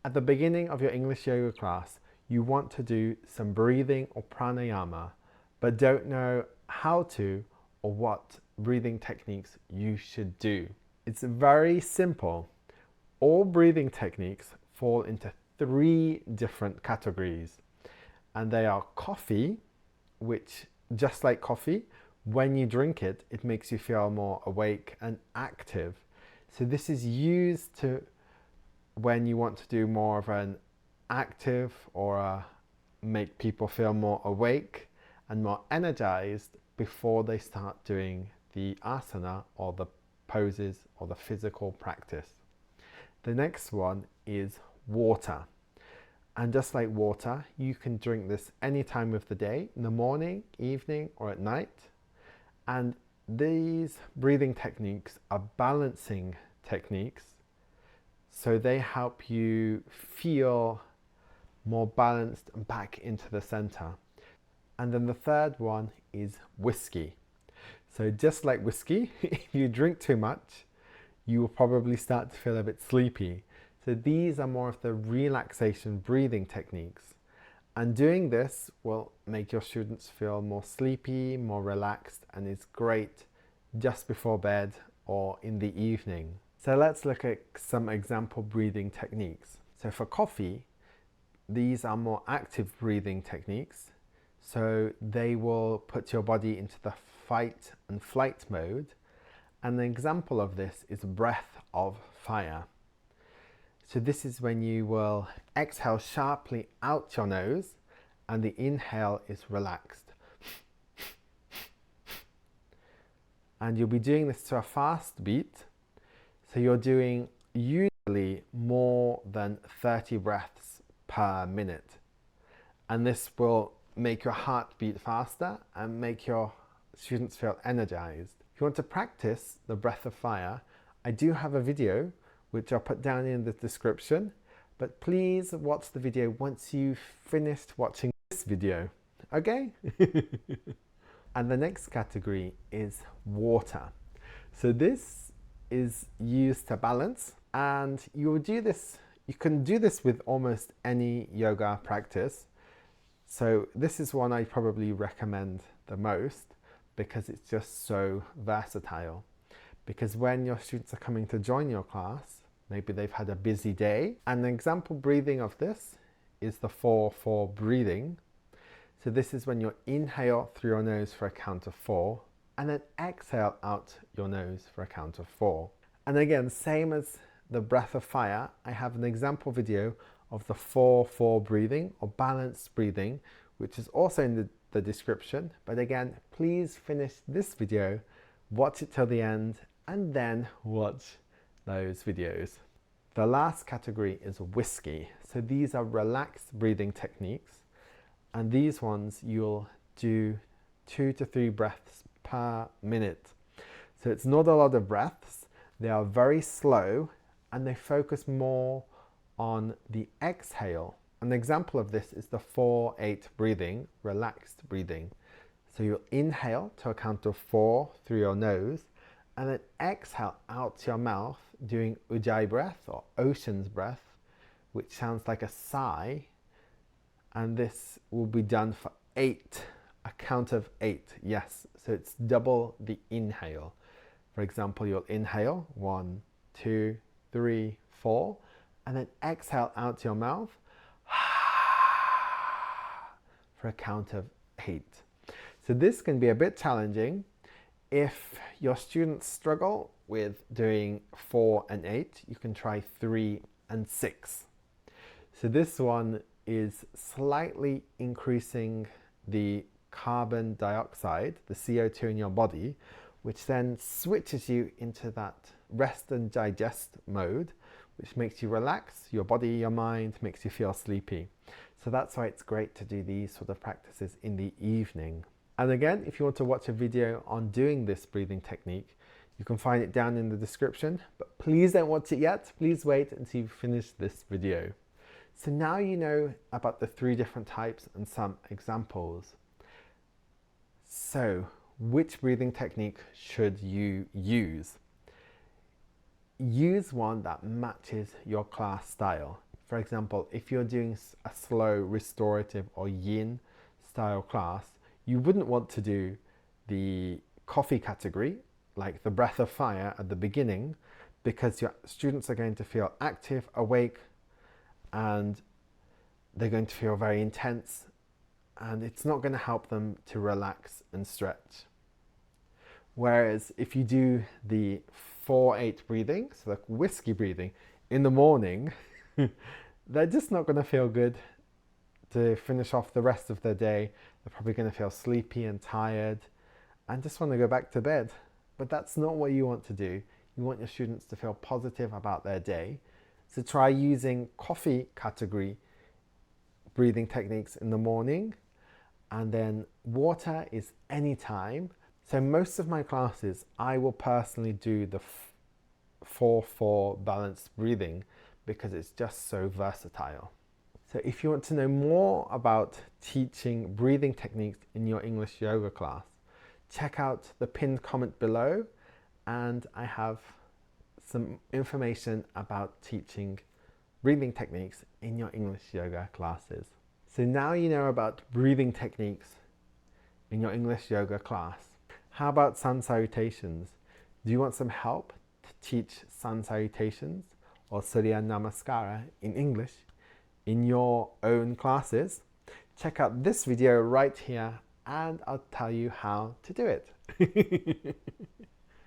At the beginning of your English yoga class, you want to do some breathing or pranayama, but don't know how to or what breathing techniques you should do. It's very simple. All breathing techniques fall into 3 different categories, and they are coffee, which, just like coffee, when you drink it, it makes you feel more awake and active. So this is used to when you want to do more of an active or make people feel more awake and more energized before they start doing the asana or the poses or the physical practice. The next one is water. And just like water, you can drink this any time of the day, in the morning, evening, or at night. And these breathing techniques are balancing techniques, so they help you feel more balanced and back into the center. And then the third one is whiskey. So just like whiskey, if you drink too much, you will probably start to feel a bit sleepy. So these are more of the relaxation breathing techniques. And doing this will make your students feel more sleepy, more relaxed, and is great just before bed or in the evening. So let's look at some example breathing techniques. So for coffee, these are more active breathing techniques. So they will put your body into the fight and flight mode. And an example of this is breath of fire. So this is when you will exhale sharply out your nose and the inhale is relaxed. And you'll be doing this to a fast beat. So you're doing usually more than 30 breaths per minute. And this will make your heart beat faster and make your students feel energized. If you want to practice the breath of fire, I do have a video which I'll put down in the description, but please watch the video once you've finished watching this video, okay? And the next category is water. So this is used to balance, and you can do this with almost any yoga practice. So this is one I probably recommend the most because it's just so versatile. Because when your students are coming to join your class, maybe they've had a busy day. And an example breathing of this is the 4-4 breathing. So this is when you inhale through your nose for a count of 4 and then exhale out your nose for a count of 4. And again, same as the breath of fire, I have an example video of the 4-4 breathing or balanced breathing, which is also in the description. But again, please finish this video, watch it till the end, and then watch those videos. The last category is whiskey. So these are relaxed breathing techniques, and these ones you'll do 2 to 3 breaths per minute. So it's not a lot of breaths, they are very slow and they focus more on the exhale. An example of this is the 4-8 breathing, relaxed breathing. So you'll inhale to a count of 4 through your nose and then exhale out your mouth doing ujjayi breath or ocean's breath, which sounds like a sigh. And this will be done for 8, a count of 8, yes. So it's double the inhale. For example, you'll inhale 1, 2, 3, 4, and then exhale out your mouth for a count of 8. So this can be a bit challenging. If your students struggle with doing 4 and 8, you can try 3 and 6. So this one is slightly increasing the carbon dioxide, the CO2 in your body, which then switches you into that rest and digest mode, which makes you relax your body, your mind, makes you feel sleepy. So that's why it's great to do these sort of practices in the evening. And again, if you want to watch a video on doing this breathing technique, you can find it down in the description, but please don't watch it yet. Please wait until you finish this video. So now you know about the 3 different types and some examples. So which breathing technique should you use? Use one that matches your class style. For example, if you're doing a slow restorative or yin style class, you wouldn't want to do the coffee category, like the breath of fire at the beginning, because your students are going to feel active, awake, and they're going to feel very intense, and it's not going to help them to relax and stretch. Whereas if you do the 4-8 breathing, so like whiskey breathing, in the morning, they're just not going to feel good to finish off the rest of their day. They're probably going to feel sleepy and tired and just want to go back to bed. But that's not what you want to do. You want your students to feel positive about their day. So try using coffee category breathing techniques in the morning, and then water is anytime. So most of my classes, I will personally do the 4-4 balanced breathing because it's just so versatile. So if you want to know more about teaching breathing techniques in your English yoga class, check out the pinned comment below, and I have some information about teaching breathing techniques in your English yoga classes. So now you know about breathing techniques in your English yoga class. How about sun salutations? Do you want some help to teach sun salutations or Surya Namaskara in English in your own classes? Check out this video right here and I'll tell you how to do it.